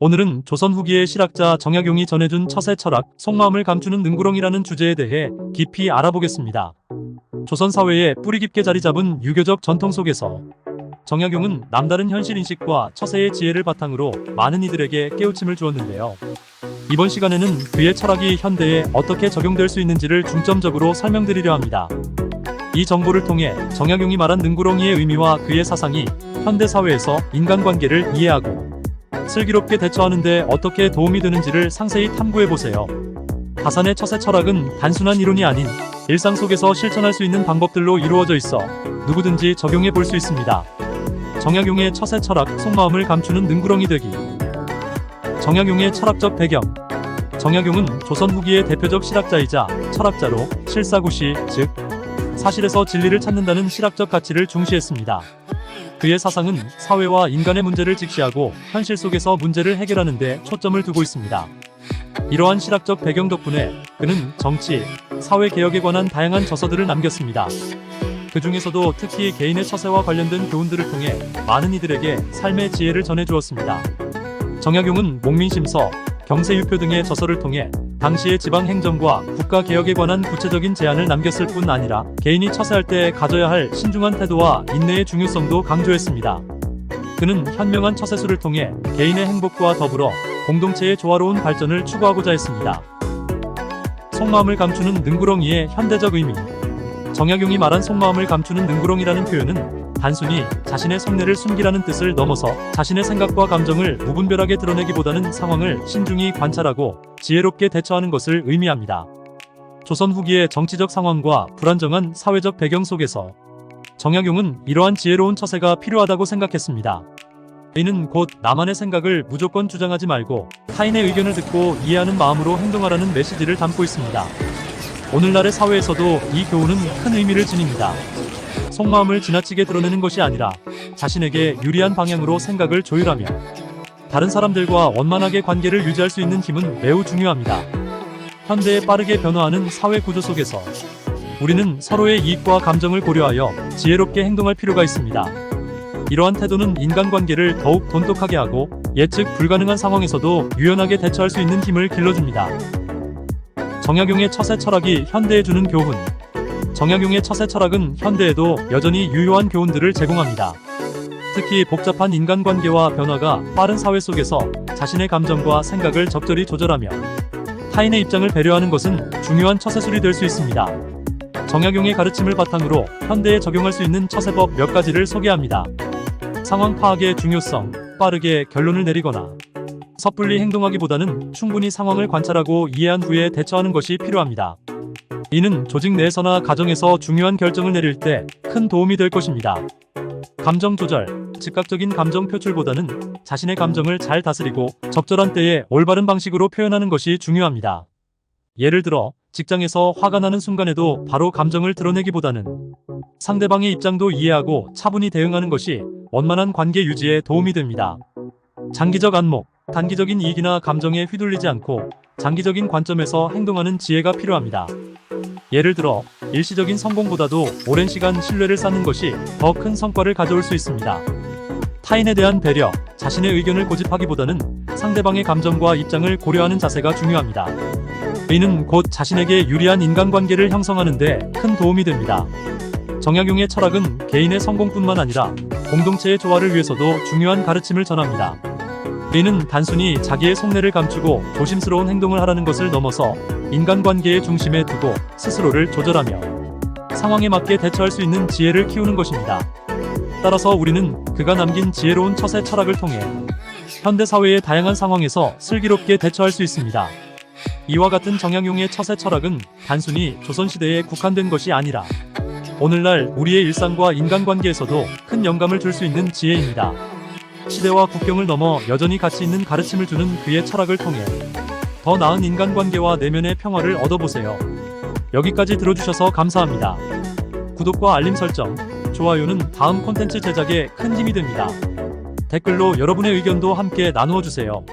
오늘은 조선 후기의 실학자 정약용이 전해준 처세 철학, 속마음을 감추는 능구렁이라는 주제에 대해 깊이 알아보겠습니다. 조선 사회에 뿌리 깊게 자리 잡은 유교적 전통 속에서 정약용은 남다른 현실인식과 처세의 지혜를 바탕으로 많은 이들에게 깨우침을 주었는데요. 이번 시간에는 그의 철학이 현대에 어떻게 적용될 수 있는지를 중점적으로 설명드리려 합니다. 이 정보를 통해 정약용이 말한 능구렁이의 의미와 그의 사상이 현대 사회에서 인간관계를 이해하고 슬기롭게 대처하는 데 어떻게 도움이 되는지를 상세히 탐구해보세요. 다산의 처세 철학은 단순한 이론이 아닌 일상 속에서 실천할 수 있는 방법들로 이루어져 있어 누구든지 적용해 볼 수 있습니다. 정약용의 처세 철학, 속마음을 감추는 능구렁이 되기. 정약용의 철학적 배경. 정약용은 조선 후기의 대표적 실학자이자 철학자로 실사구시, 즉 사실에서 진리를 찾는다는 실학적 가치를 중시했습니다. 그의 사상은 사회와 인간의 문제를 직시하고 현실 속에서 문제를 해결하는 데 초점을 두고 있습니다. 이러한 실학적 배경 덕분에 그는 정치, 사회개혁에 관한 다양한 저서들을 남겼습니다. 그 중에서도 특히 개인의 처세와 관련된 교훈들을 통해 많은 이들에게 삶의 지혜를 전해주었습니다. 정약용은 목민심서, 경세유표 등의 저서를 통해 당시의 지방행정과 국가개혁에 관한 구체적인 제안을 남겼을 뿐 아니라 개인이 처세할 때 가져야 할 신중한 태도와 인내의 중요성도 강조했습니다. 그는 현명한 처세술을 통해 개인의 행복과 더불어 공동체의 조화로운 발전을 추구하고자 했습니다. 속마음을 감추는 능구렁이의 현대적 의미. 정약용이 말한 속마음을 감추는 능구렁이라는 표현은 단순히 자신의 속내를 숨기라는 뜻을 넘어서 자신의 생각과 감정을 무분별하게 드러내기보다는 상황을 신중히 관찰하고 지혜롭게 대처하는 것을 의미합니다. 조선 후기의 정치적 상황과 불안정한 사회적 배경 속에서 정약용은 이러한 지혜로운 처세가 필요하다고 생각했습니다. 이는 곧 나만의 생각을 무조건 주장하지 말고 타인의 의견을 듣고 이해하는 마음으로 행동하라는 메시지를 담고 있습니다. 오늘날의 사회에서도 이 교훈은 큰 의미를 지닙니다. 속마음을 지나치게 드러내는 것이 아니라 자신에게 유리한 방향으로 생각을 조율하며 다른 사람들과 원만하게 관계를 유지할 수 있는 힘은 매우 중요합니다. 현대에 빠르게 변화하는 사회 구조 속에서 우리는 서로의 이익과 감정을 고려하여 지혜롭게 행동할 필요가 있습니다. 이러한 태도는 인간관계를 더욱 돈독하게 하고 예측 불가능한 상황에서도 유연하게 대처할 수 있는 힘을 길러줍니다. 정약용의 처세 철학이 현대에 주는 교훈. 정약용의 처세 철학은 현대에도 여전히 유효한 교훈들을 제공합니다. 특히 복잡한 인간관계와 변화가 빠른 사회 속에서 자신의 감정과 생각을 적절히 조절하며 타인의 입장을 배려하는 것은 중요한 처세술이 될 수 있습니다. 정약용의 가르침을 바탕으로 현대에 적용할 수 있는 처세법 몇 가지를 소개합니다. 상황 파악의 중요성. 빠르게 결론을 내리거나 섣불리 행동하기보다는 충분히 상황을 관찰하고 이해한 후에 대처하는 것이 필요합니다. 이는 조직 내에서나 가정에서 중요한 결정을 내릴 때 큰 도움이 될 것입니다. 감정 조절. 즉각적인 감정 표출보다는 자신의 감정을 잘 다스리고 적절한 때에 올바른 방식으로 표현하는 것이 중요합니다. 예를 들어 직장에서 화가 나는 순간에도 바로 감정을 드러내기보다는 상대방의 입장도 이해하고 차분히 대응하는 것이 원만한 관계 유지에 도움이 됩니다. 장기적 안목. 단기적인 이익이나 감정에 휘둘리지 않고 장기적인 관점에서 행동하는 지혜가 필요합니다. 예를 들어 일시적인 성공보다도 오랜 시간 신뢰를 쌓는 것이 더 큰 성과를 가져올 수 있습니다. 타인에 대한 배려. 자신의 의견을 고집하기보다는 상대방의 감정과 입장을 고려하는 자세가 중요합니다. 이는 곧 자신에게 유리한 인간관계를 형성하는 데 큰 도움이 됩니다. 정약용의 철학은 개인의 성공뿐만 아니라 공동체의 조화를 위해서도 중요한 가르침을 전합니다. 이는 단순히 자기의 속내를 감추고 조심스러운 행동을 하라는 것을 넘어서 인간관계의 중심에 두고 스스로를 조절하며 상황에 맞게 대처할 수 있는 지혜를 키우는 것입니다. 따라서 우리는 그가 남긴 지혜로운 처세 철학을 통해 현대사회의 다양한 상황에서 슬기롭게 대처할 수 있습니다. 이와 같은 정약용의 처세 철학은 단순히 조선시대에 국한된 것이 아니라 오늘날 우리의 일상과 인간관계에서도 큰 영감을 줄 수 있는 지혜입니다. 시대와 국경을 넘어 여전히 가치 있는 가르침을 주는 그의 철학을 통해 더 나은 인간관계와 내면의 평화를 얻어보세요. 여기까지 들어주셔서 감사합니다. 구독과 알림 설정, 좋아요는 다음 콘텐츠 제작에 큰 힘이 됩니다. 댓글로 여러분의 의견도 함께 나누어 주세요.